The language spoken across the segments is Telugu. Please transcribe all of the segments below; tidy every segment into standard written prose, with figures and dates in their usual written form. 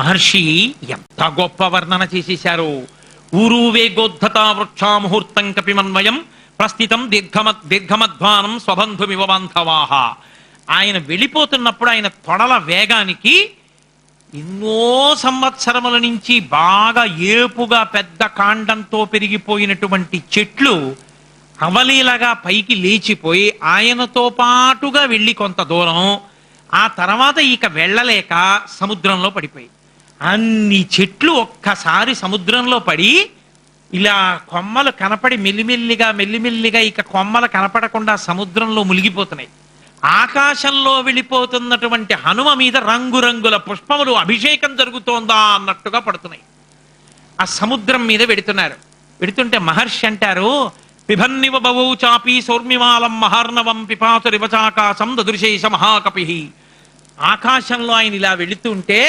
మహర్షి ఎంత గొప్ప వర్ణన చేసేశారు. ఊరు వేగోద్ధత వృక్షాముహూర్తం కపిమన్వయం ప్రస్థితం దీర్ఘమధ్వానం స్వబంధుమివ బాంధవాహ. ఆయన వెళ్ళిపోతున్నప్పుడు ఆయన తొడల వేగానికి ఎన్నో సంవత్సరముల నుంచి బాగా ఏపుగా పెద్ద కాండంతో పెరిగిపోయినటువంటి చెట్లు అవలీలగా పైకి లేచిపోయి ఆయనతో పాటుగా వెళ్ళి కొంత దూరం, ఆ తర్వాత ఇక వెళ్ళలేక సముద్రంలో పడిపోయి అన్ని చెట్లు ఒక్కసారి సముద్రంలో పడి ఇలా కొమ్మలు కనపడి మెల్లిమెల్లిగా ఇక కొమ్మలు కనపడకుండా సముద్రంలో మునిగిపోతున్నాయి. ఆకాశంలో వెళ్ళిపోతున్నటువంటి హనుమ మీద రంగురంగుల పుష్పములు అభిషేకం జరుగుతోందా అన్నట్టుగా పడుతున్నాయి. ఆ సముద్రం మీద వెడుతుంటే మహర్షి అంటారు, పిభన్నివ బవౌ చాపి సౌర్మిమాలం మహార్ణవం పిపాసు రివచాకాశం దదృశేష మహాకపి. ఆకాశంలో ఆయన ఇలా వెళుతుంటే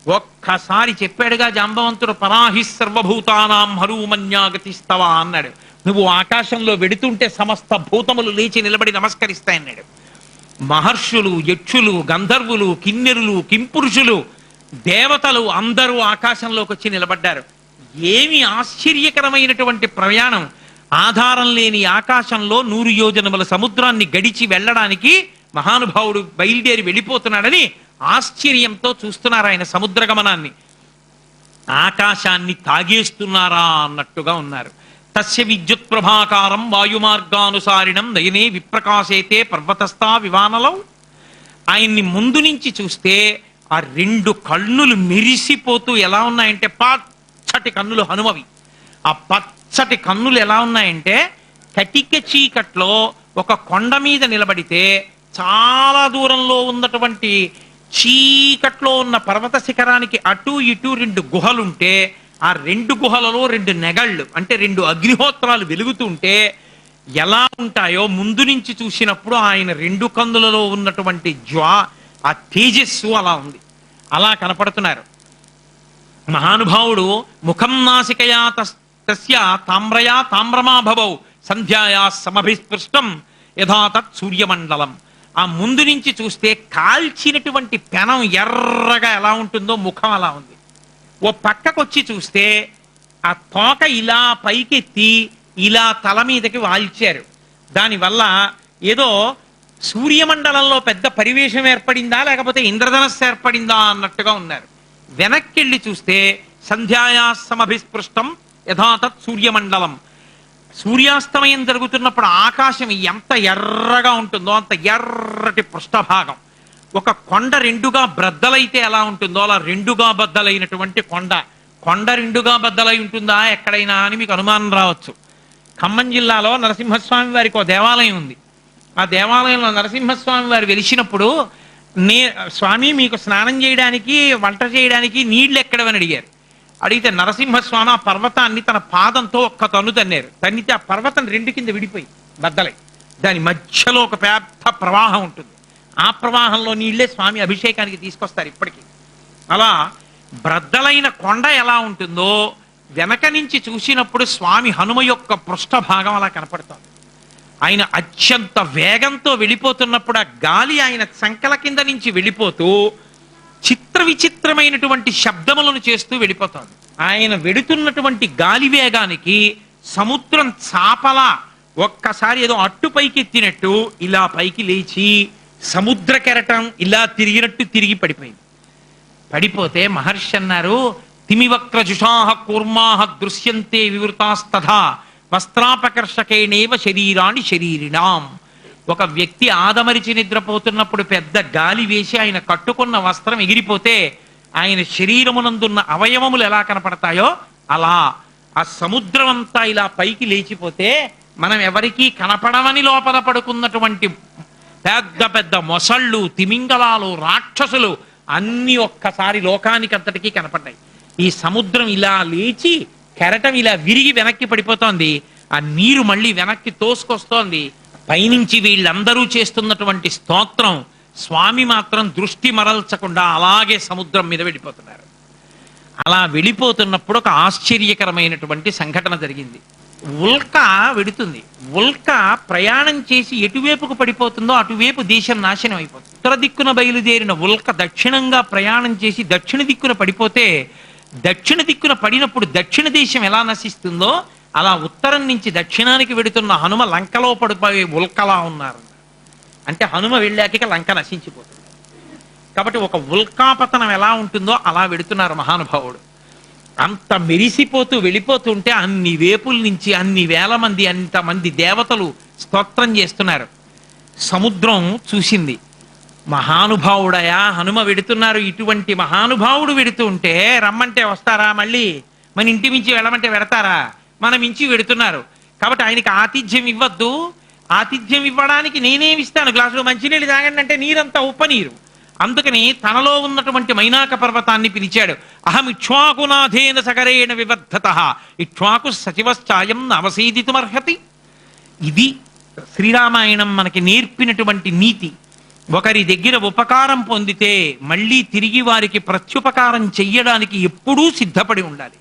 ఒక్కసారి చెప్పాడుగా జాంబవంతుడు, పరాహి సర్వభూతానాం హరూమన్యాగతిస్తవ అన్నాడు. నువ్వు ఆకాశంలో వెడుతుంటే సమస్త భూతములు లేచి నిలబడి నమస్కరిస్తాయన్నాడు. మహర్షులు, యక్షులు, గంధర్వులు, కిన్నెరులు, కింపురుషులు, దేవతలు అందరూ ఆకాశంలోకి వచ్చి నిలబడ్డారు. ఏమి ఆశ్చర్యకరమైనటువంటి ప్రయాణం! ఆధారం లేని ఆకాశంలో 100 యోజనముల సముద్రాన్ని గడిచి వెళ్ళడానికి మహానుభావుడు బయలుదేరి వెళ్ళిపోతున్నాడని ఆశ్చర్యంతో చూస్తున్నారు ఆయన సముద్ర గమనాన్ని. ఆకాశాన్ని తాగేస్తున్నారా అన్నట్టుగా ఉన్నారు. తస్య విద్యుత్ ప్రభాకారం వాయుమార్గానుసారిణం నయనే విప్రకాశేతే పర్వతస్థా వివానలం. ఆయన్ని ముందు నుంచి చూస్తే ఆ 2 కన్నులు మెరిసిపోతూ ఎలా ఉన్నాయంటే, పచ్చటి కన్నులు హనుమవి. ఆ పచ్చటి కన్నులు ఎలా ఉన్నాయంటే, కటిక చీకట్లో ఒక కొండ మీద నిలబడితే చాలా దూరంలో ఉన్నటువంటి చీకట్లో ఉన్న పర్వత శిఖరానికి అటు ఇటు 2 గుహలుంటే ఆ 2 గుహలలో 2 నెగళ్ళు అంటే 2 అగ్నిహోత్రాలు వెలుగుతుంటే ఎలా ఉంటాయో ముందు నుంచి చూసినప్పుడు ఆయన 2 కన్నులలో ఉన్నటువంటి ఆ తేజస్సు అలా ఉంది, అలా కనపడుతున్నారు. మహానుభావుడు ముఖం నాసికయా తస్య తామ్రయా తామ్రమా భవౌ సంధ్యాయా సమభిస్పృష్టం యథా తత్ సూర్యమండలం. ఆ ముందు నుంచి చూస్తే కాల్చినటువంటి పెనం ఎర్రగా ఎలా ఉంటుందో ముఖం అలా ఉంది. ఓ పక్కకొచ్చి చూస్తే ఆ తోక ఇలా పైకెత్తి ఇలా తల మీదకి వాల్చారు. దానివల్ల ఏదో సూర్యమండలంలో పెద్ద పరివేశం ఏర్పడిందా లేకపోతే ఇంద్రధనస్సు ఏర్పడిందా అన్నట్టుగా ఉన్నారు. వెనక్కెళ్ళి చూస్తే సంధ్యాయా సమభిస్పృష్టం యథాతత్ సూర్యమండలం. సూర్యాస్తమయం జరుగుతున్నప్పుడు ఆకాశం ఎంత ఎర్రగా ఉంటుందో అంత ఎర్రటి పృష్ఠభాగం. ఒక కొండ 2గా బ్రద్దలైతే ఎలా ఉంటుందో అలా 2గా బద్దలైనటువంటి కొండ. 2గా బద్దలై ఉంటుందా ఎక్కడైనా అని మీకు అనుమానం రావచ్చు. ఖమ్మం జిల్లాలో నరసింహస్వామి వారికి ఒక దేవాలయం ఉంది. ఆ దేవాలయంలో నరసింహస్వామి వారు వెలిసినప్పుడు స్వామి మీకు స్నానం చేయడానికి వంట చేయడానికి నీళ్లు ఎక్కడవని అడిగారు. అడిగితే నరసింహస్వామి ఆ పర్వతాన్ని తన పాదంతో ఒక్క తన్ను తన్నారు. తన్నితే ఆ పర్వతం 2 కింద విడిపోయి బద్దలై దాని మధ్యలో ఒక పెద్ద ప్రవాహం ఉంటుంది. ఆ ప్రవాహంలో నీళ్లే స్వామి అభిషేకానికి తీసుకొస్తారు ఇప్పటికీ. అలా బ్రద్దలైన కొండ ఎలా ఉంటుందో వెనక నుంచి చూసినప్పుడు స్వామి హనుమ యొక్క పృష్ఠభాగం అలా కనపడుతుంది. ఆయన అత్యంత వేగంతో వెళ్ళిపోతున్నప్పుడు ఆ గాలి ఆయన సంకల కింద నుంచి వెళ్ళిపోతూ చిత్ర విచిత్రమైనటువంటి శబ్దములను చేస్తూ వెళ్ళిపోతుంది. ఆయన వెడుతున్నటువంటి గాలి వేగానికి సముద్రం చాపలా ఒక్కసారి ఏదో అట్టు పైకి ఎత్తినట్టు ఇలా పైకి లేచి సముద్ర కెరటం ఇలా తిరిగినట్టు తిరిగి పడిపోయింది. పడిపోతే మహర్షి అన్నారు, తిమివక్ర జుషాహ కూర్మాహ దృశ్యంతే వివృతాస్తథా వస్త్రాపకర్షకేణేవ శరీరాణి శరీరిణాం. ఒక వ్యక్తి ఆదమరిచి నిద్రపోతున్నప్పుడు పెద్ద గాలి వేసి ఆయన కట్టుకున్న వస్త్రం ఎగిరిపోతే ఆయన శరీరమునందున్న అవయవములు ఎలా కనపడతాయో అలా ఆ సముద్రం అంతా ఇలా పైకి లేచిపోతే మనం ఎవరికీ కనపడమని లోపల పడుకున్నటువంటి పెద్ద పెద్ద మొసళ్ళు, తిమింగలాలు, రాక్షసులు అన్ని ఒక్కసారి లోకానికి అంతటికీ కనపడ్డాయి. ఈ సముద్రం ఇలా లేచి కెరటం ఇలా విరిగి వెనక్కి పడిపోతోంది. ఆ నీరు మళ్ళీ వెనక్కి తోసుకొస్తోంది. పైనుంచి వీళ్ళందరూ చేస్తున్నటువంటి స్తోత్రం స్వామి మాత్రం దృష్టి మరల్చకుండా అలాగే సముద్రం మీద వెళ్ళిపోతున్నారు. అలా వెళ్ళిపోతున్నప్పుడు ఒక ఆశ్చర్యకరమైనటువంటి సంఘటన జరిగింది. ఉల్క వెడుతుంది. ఉల్క ప్రయాణం చేసి ఎటువైపుకు పడిపోతుందో అటువైపు దేశం నాశనం అయిపోతుంది. ఉత్తర దిక్కున బయలుదేరిన ఉల్క దక్షిణంగా ప్రయాణం చేసి దక్షిణ దిక్కున పడిపోతే దక్షిణ దిక్కున పడినప్పుడు దక్షిణ దేశం ఎలా నశిస్తుందో అలా ఉత్తరం నుంచి దక్షిణానికి వెడుతున్న హనుమ లంకలో పడిపోయే ఉల్కలా ఉన్నారు. అంటే హనుమ వెళ్ళాక లంక నశించిపోతుంది. కాబట్టి ఒక ఉల్కాపతనం ఎలా ఉంటుందో అలా వెడుతున్నారు మహానుభావుడు. అంత మెరిసిపోతూ వెళ్ళిపోతూ ఉంటే అన్ని వేపుల నుంచి అన్ని వేల మంది అంతమంది దేవతలు స్తోత్రం చేస్తున్నారు. సముద్రం చూసింది, మహానుభావుడయా హనుమ వెడుతున్నారు, ఇటువంటి మహానుభావుడు వెడుతూ ఉంటే రమ్మంటే వస్తారా, మళ్ళీ మన ఇంటి మించి వెళ్ళమంటే వెడతారా, మన మించి వెడుతున్నారు కాబట్టి ఆయనకి ఆతిథ్యం ఇవ్వద్దు, ఆతిథ్యం ఇవ్వడానికి నేనేమిస్తాను, గ్లాసులో మంచినీళ్ళు తాగండి అంటే నీరంతా ఉప్పనీరు. అందుకని తనలో ఉన్నటువంటి మైనాక పర్వతాన్ని పిలిచాడు. అహం ఇక్ష్వాకునాథేన సగరేణ వివర్ధత ఇక్ష్వాకు సచివశ్చాయం అవసీదితుమర్హతి. ఇది శ్రీరామాయణం మనకి నేర్పినటువంటి నీతి. ఒకరి దగ్గర ఉపకారం పొందితే మళ్ళీ తిరిగి వారికి ప్రత్యుపకారం చెయ్యడానికి ఎప్పుడూ సిద్ధపడి ఉండాలి.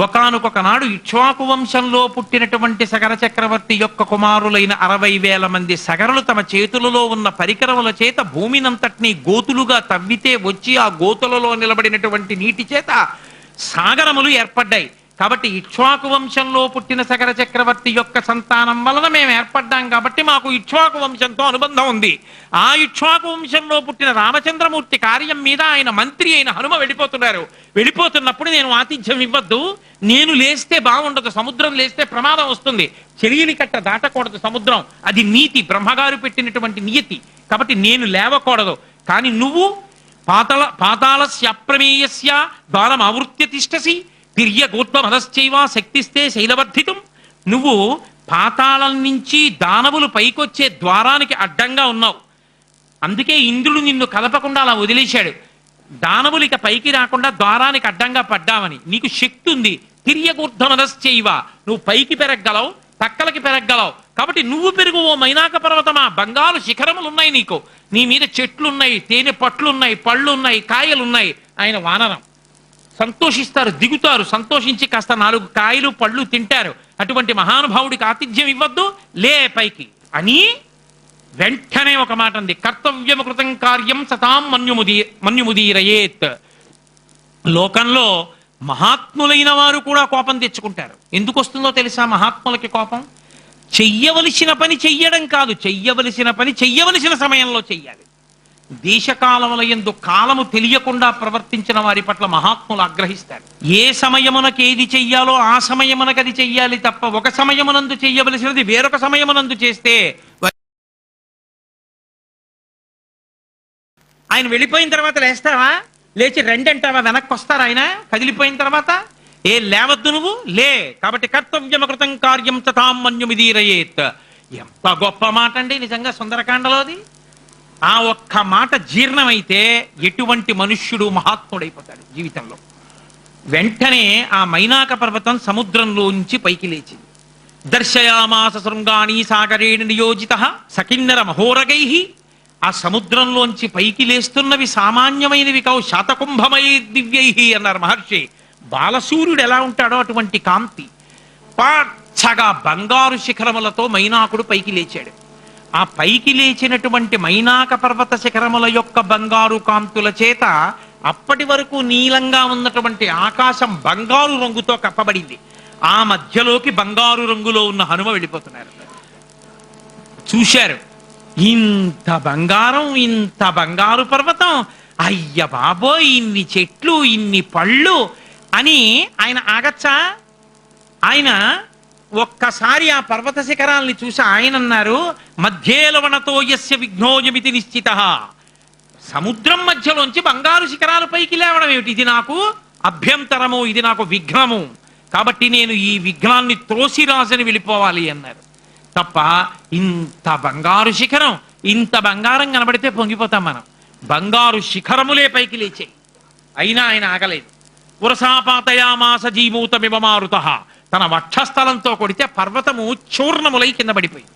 ఒకానొక నాడు ఇక్ష్వాకు వంశంలో పుట్టినటువంటి సగర చక్రవర్తి యొక్క కుమారులైన 60,000 మంది సగరులు తమ చేతులలో ఉన్న పరికరముల చేత భూమినంతటినీ గోతులుగా తవ్వితే వచ్చి ఆ గోతులలో నిలబడినటువంటి నీటి చేత సాగరములు ఏర్పడ్డాయి. కాబట్టి ఇక్ష్వాకు వంశంలో పుట్టిన సగర చక్రవర్తి యొక్క సంతానం వలన మేము ఏర్పడ్డాం కాబట్టి మాకు ఇక్ష్వాకు వంశంతో అనుబంధం ఉంది. ఆ ఇక్ష్వాకు వంశంలో పుట్టిన రామచంద్రమూర్తి కార్యం మీద ఆయన మంత్రి అయిన హనుమ వెళ్ళిపోతున్నారు. వెళ్ళిపోతున్నప్పుడు నేను ఆతిథ్యం ఇవ్వద్దు, నేను లేస్తే బాగుండదు, సముద్రం లేస్తే ప్రమాదం వస్తుంది, చెలియలి కట్ట దాటకూడదు సముద్రం, అది నీతి, బ్రహ్మగారు పెట్టినటువంటి నియతి. కాబట్టి నేను లేవకూడదు. కానీ నువ్వు పాతాళస్య అప్రమేయస్య ద్వారం ఆవృత్య తిష్టసి తిర్య గోత్వమదశ్చైవ శక్తిస్తే శైలవర్ధితం. నువ్వు పాతాళం నుంచి దానవులు పైకొచ్చే ద్వారానికి అడ్డంగా ఉన్నావు, అందుకే ఇంద్రుడు నిన్ను కదపకుండా అలా వదిలేశాడు. దానవులు ఇక పైకి రాకుండా ద్వారానికి అడ్డంగా పడ్డావని నీకు శక్తి ఉంది. తిర్యగూర్ధమదశ్చైవ, నువ్వు పైకి పెరగలవు, పక్కలకి పెరగలవు. కాబట్టి నువ్వు పెరుగు ఓ మైనాక పర్వతమా, బంగారు శిఖరములున్నాయి నీకు, నీ మీద చెట్లున్నాయి, తేనె పట్లున్నాయి, పళ్ళున్నాయి, కాయలున్నాయి. ఆయన వానరం సంతోషిస్తారు, దిగుతారు, సంతోషించి కాస్త 4 కాయలు పళ్ళు తింటారు. అటువంటి మహానుభావుడికి ఆతిథ్యం ఇవ్వద్దు, లే పైకి అని వెంటనే ఒక మాట ఉంది, కర్తవ్యము కృతం కార్యం సతాం మన్యుముదీరయేత్. లోకంలో మహాత్ములైన వారు కూడా కోపం తెచ్చుకుంటారు. ఎందుకు వస్తుందో తెలుసా మహాత్ములకి కోపం? చెయ్యవలసిన పని చెయ్యడం కాదు, చెయ్యవలసిన పని చెయ్యవలసిన సమయంలో చెయ్యాలి. దేశకాలముల యందు కాలము తెలియకుండా ప్రవర్తించిన వారి పట్ల మహాత్ములు ఆగ్రహిస్తారు. ఏ సమయమునకు ఏది చెయ్యాలో ఆ సమయమునకు అది చెయ్యాలి తప్ప ఒక సమయమునందు చెయ్యవలసినది వేరొక సమయమునందు చేస్తే. ఆయన వెళ్ళిపోయిన తర్వాత లేస్తావా, లేచి రెండంటావా, వెనక్కి వస్తారా ఆయన కదిలిపోయిన తర్వాత? ఏ లేవద్దు నువ్వు, లే. కాబట్టి కర్తవ్యమకృతం కార్యం తథాం మన్యుమిదీరయేత్. ఎంత గొప్ప మాట అండి నిజంగా సుందరకాండలోది. ఆ ఒక్క మాట జీర్ణమైతే ఎటువంటి మనుష్యుడు మహాత్ముడైపోతాడు జీవితంలో. వెంటనే ఆ మైనాక పర్వతం సముద్రంలోంచి పైకి లేచింది. దర్శయామాస శృంగాణి సాగరేణ నియోజిత సకిన్నర మహోరగై. ఆ సముద్రంలోంచి పైకి లేస్తున్నవి సామాన్యమైనవి కావు, శాతకుంభమై దివ్యై అన్నారు మహర్షి. బాలసూర్యుడు ఎలా ఉంటాడో అటువంటి కాంతి, పచ్చగా బంగారు శిఖరములతో మైనాకుడు పైకి లేచాడు. ఆ పైకి లేచినటువంటి మైనాక పర్వత శిఖరముల యొక్క బంగారు కాంతుల చేత అప్పటి వరకు నీలంగా ఉన్నటువంటి ఆకాశం బంగారు రంగుతో కప్పబడింది. ఆ మధ్యలోకి బంగారు రంగులో ఉన్న హనుమ వెళ్ళిపోతున్నారు. చూశారు, ఇంత బంగారం, ఇంత బంగారు పర్వతం, అయ్య బాబోయ్ ఇన్ని చెట్లు, ఇన్ని పళ్ళు అని ఆయన ఆగచ్చా? ఆయన ఒక్కసారి ఆ పర్వత శిఖరాల్ని చూసి ఆయన అన్నారు, మధ్యేలవనతో యస్య విఘ్నోయమితి నిశ్చిత. సముద్రం మధ్యలోంచి బంగారు శిఖరాలు పైకి లేవడం ఏమిటి? ఇది నాకు అభ్యంతరము, ఇది నాకు విఘ్నము. కాబట్టి నేను ఈ విఘ్నాన్ని త్రోసిరాజని వెళ్ళిపోవాలి అన్నారు. తప్ప ఇంత బంగారు శిఖరం, ఇంత బంగారం కనబడితే పొంగిపోతాం మనం. బంగారు శిఖరములే పైకి లేచాయి, అయినా ఆయన ఆగలేదు. పురసాపాతయామాస జీమూతమివ మారుత, తన వక్షస్థలంతో కొడితే పర్వతము చూర్ణములై కింద పడిపోయింది.